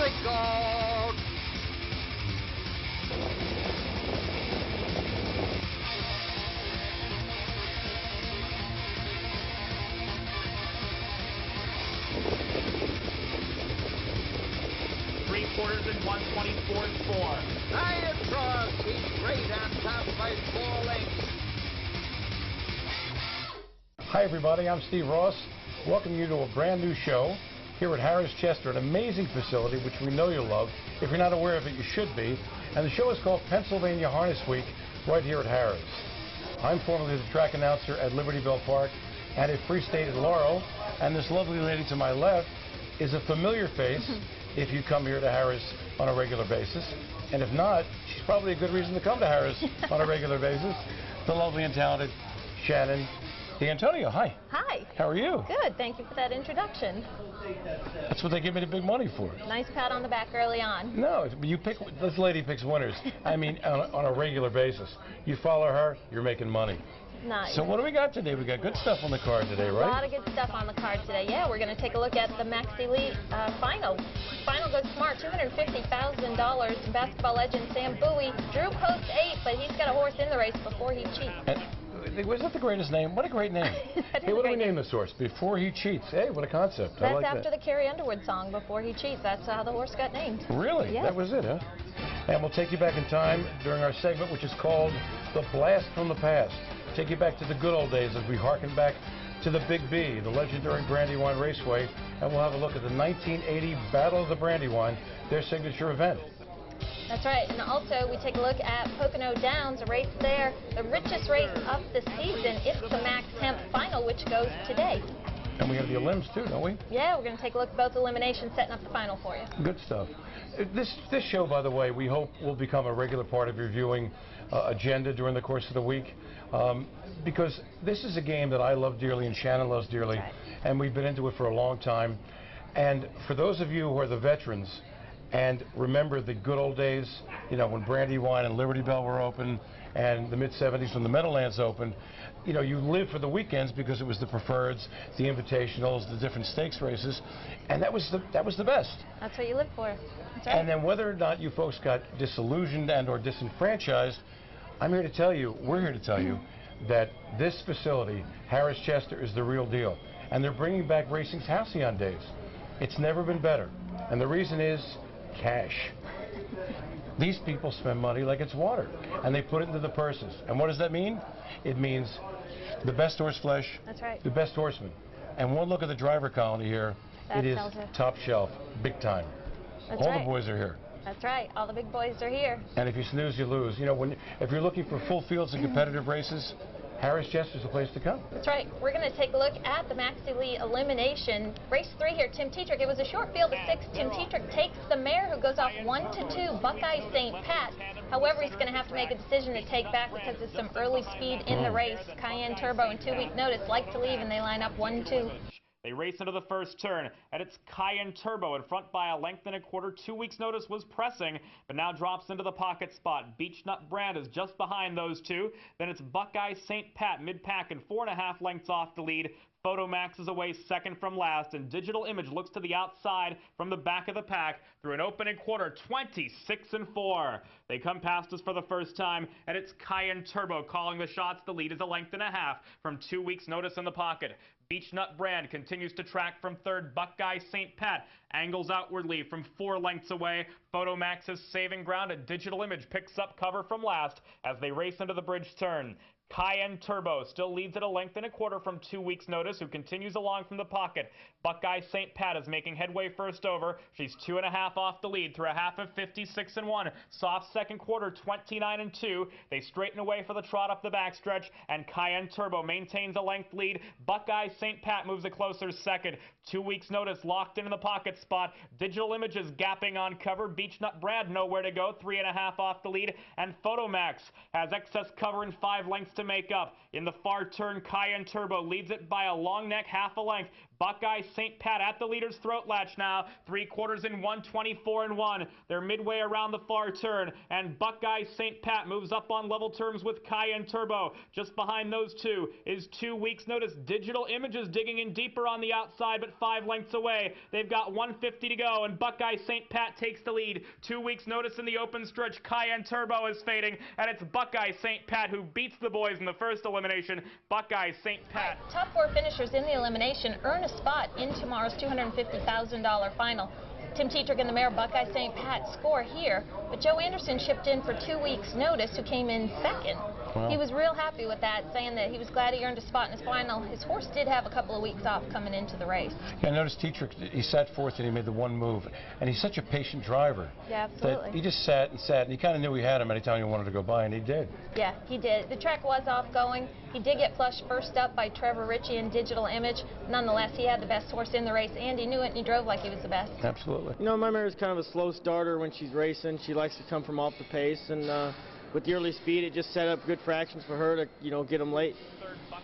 they go. Three-quarters and 124.4. Ryan Cross, he's straight on top by 4 lengths. Hi everybody, I'm Steve Ross. Welcoming you to a brand new show here at Harrah's Chester, an amazing facility which we know you love. If you're not aware of it, you should be. And the show is called Pennsylvania Harness Week right here at Harrah's. I'm formerly the track announcer at Liberty Bell Park and at Free State at Laurel. And this lovely lady to my left is a familiar face if you come here to Harrah's on a regular basis. And if not, she's probably a good reason to come to Harrah's on a regular basis. The lovely and talented Shannon. DiAntonio, hi. Hi. How are you? Good. Thank you for that introduction. That's what they give me the big money for. Nice pat on the back early on. No, you pick. This lady picks winners. I mean, on a regular basis. You follow her, you're making money. Nice. So what do we got today? We got good stuff on the card today, right? A lot of good stuff on the card today. Yeah, we're going to take a look at the Max Elite final. Final goes smart, $250,000. Basketball legend Sam Bowie drew post 8, but he's got a horse in the race before he cheats. Was that the greatest name? What a great name. Hey, what do we name this horse? Before He Cheats. Hey, what a concept. That's I like after that. the Carrie Underwood song, Before He Cheats. That's how the horse got named. Really? Yes. That was it, huh? And we'll take you back in time during our segment, which is called The Blast from the Past. Take you back to the good old days as we harken back to the Big B, the legendary Brandywine Raceway, and we'll have a look at the 1980 Battle of the Brandywine, their signature event. That's right, and also we take a look at Pocono Downs, a race there, the richest race of the season. It's the Max Hemp Final, which goes today. And we have the elims too, don't we? Yeah, we're going to take a look at both eliminations, setting up the final for you. Good stuff. This show, by the way, we hope will become a regular part of your viewing agenda during the course of the week, because this is a game that I love dearly and Shannon loves dearly, Right. and we've been into it for a long time. And for those of you who are the veterans, and remember the good old days, you know, when Brandywine and Liberty Bell were open, and the mid-'70s when the Meadowlands opened, you know, you lived for the weekends because it was the preferreds, the invitationals, the different stakes races, and that was the best. That's what you live for. That's right. And then whether or not you folks got disillusioned and or disenfranchised, I'm here to tell you, we're here to tell you, that this facility, Harrah's Chester, is the real deal. And they're bringing back racing's halcyon days. It's never been better. And the reason is cash. These people spend money like it's water, and they put it into the purses. And what does that mean? It means the best horse flesh, That's right. the best horseman. And one look at the driver colony here, That it is tells you. top shelf, big time. That's All right. the boys are here. That's right. All the big boys are here. And if you snooze, you lose. You know, if you're looking for full fields and competitive races, Harrah's Chester's the place to come. That's right. We're going to take a look at the Max Elite elimination. Race 3 here, Tim Tetrick. It was a short field of 6. Tim Tetrick takes the mare who goes off 1-2, Buckeye St. Pat. However, he's going to have to make a decision to take back because of some early speed in the race. Cayenne Turbo in 2-week notice like to leave, and they line up 1-2. They race into the first turn, and it's Cayenne Turbo in front by a length and a quarter. 2 weeks' notice was pressing, but now drops into the pocket spot. Beechnut Brand is just behind those two. Then it's Buckeye St. Pat mid-pack and 4.5 lengths off the lead. Photomax is away second from last, and Digital Image looks to the outside from the back of the pack through an opening quarter, 26-4. They come past us for the first time, and it's Cayenne Turbo calling the shots. The lead is a length and a half from 2 weeks' notice in the pocket. Beechnut Brand continues to track from third. Buckeye St. Pat angles outwardly from 4 lengths away. Photomax is saving ground, and Digital Image picks up cover from last as they race into the bridge turn. Cayenne Turbo still leads at a length and a quarter from 2 weeks' notice, who continues along from the pocket. Buckeye St. Pat is making headway first over. She's 2.5 off the lead through a half of 56-1. Soft second quarter, 29-2. They straighten away for the trot up the backstretch, and Cayenne Turbo maintains a length lead. Buckeye St. Pat moves a closer second. 2 weeks' notice locked in the pocket spot. Digital Images gapping on cover. Beechnut Brand nowhere to go, 3.5 off the lead, and Photomax has excess cover and 5 lengths to make up. In the far turn, Cayenne Turbo leads it by a long neck, half a length. Buckeye St. Pat at the leader's throat latch now. 3/4 in 1:24.1. They're midway around the far turn, and Buckeye St. Pat moves up on level terms with Cayenne Turbo. Just behind those two is 2 weeks' notice. Digital Images digging in deeper on the outside, but 5 lengths away. They've got 150 to go, and Buckeye St. Pat takes the lead. 2 weeks' notice in the open stretch. Cayenne Turbo is fading, and it's Buckeye St. Pat who beats the boys in the first elimination. Buckeye St. Pat. Right, top 4 finishers in the elimination earn a spot in tomorrow's $250,000 final. Tim Tetrick and the mare Buckeye St. Pat score here, but Joe Anderson shipped in for 2 weeks' notice, who came in second. Wow. He was real happy with that, saying that he was glad he earned a spot in his final. His horse did have a couple of weeks off coming into the race. Yeah, I noticed Tetrick, he sat fourth and he made the one move, and he's such a patient driver. Yeah, absolutely. That he just sat and sat, and he kind of knew he had him anytime he wanted to go by, and he did. Yeah, he did. The track was off going. He did get flushed first up by Trevor Ritchie in Digital Image. Nonetheless, he had the best horse in the race, and he knew it, and he drove like he was the best. Absolutely. You know, my mare is kind of a slow starter when she's racing. She likes to come from off the pace, and with the early speed, it just set up good fractions for her to, you know, get them late.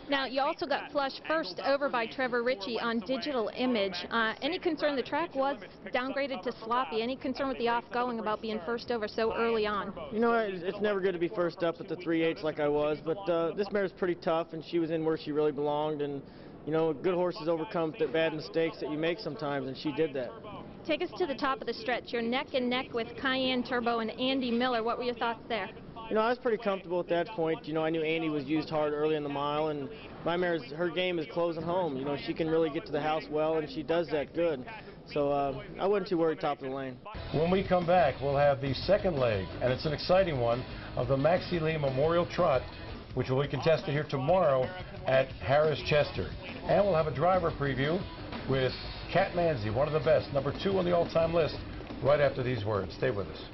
Now, you also got flushed first over by Trevor Ritchie on Digital Image. Any concern? The track was downgraded to sloppy. Any concern with the off-going about being first over so early on? You know, it's never good to be first up at the 3/8 like I was, but this mare is pretty tough, and she was in where she really belonged. And, you know, good horses overcome the bad mistakes that you make sometimes, and she did that. Take us to the top of the stretch. You're neck and neck with Cayenne Turbo and Andy Miller. What were your thoughts there? You know, I was pretty comfortable at that point. You know, I knew Andy was used hard early in the mile, and my mare's, her game is closing home. You know, she can really get to the house well, and she does that good. So I wasn't too worried top of the lane. When we come back, we'll have the second leg, and it's an exciting one, of the Maxie Lee Memorial Trot, which will be contested here tomorrow at Harrah's Chester. And we'll have a driver preview with Cat Manzi, one of the best, number 2 on the all-time list, right after these words. Stay with us.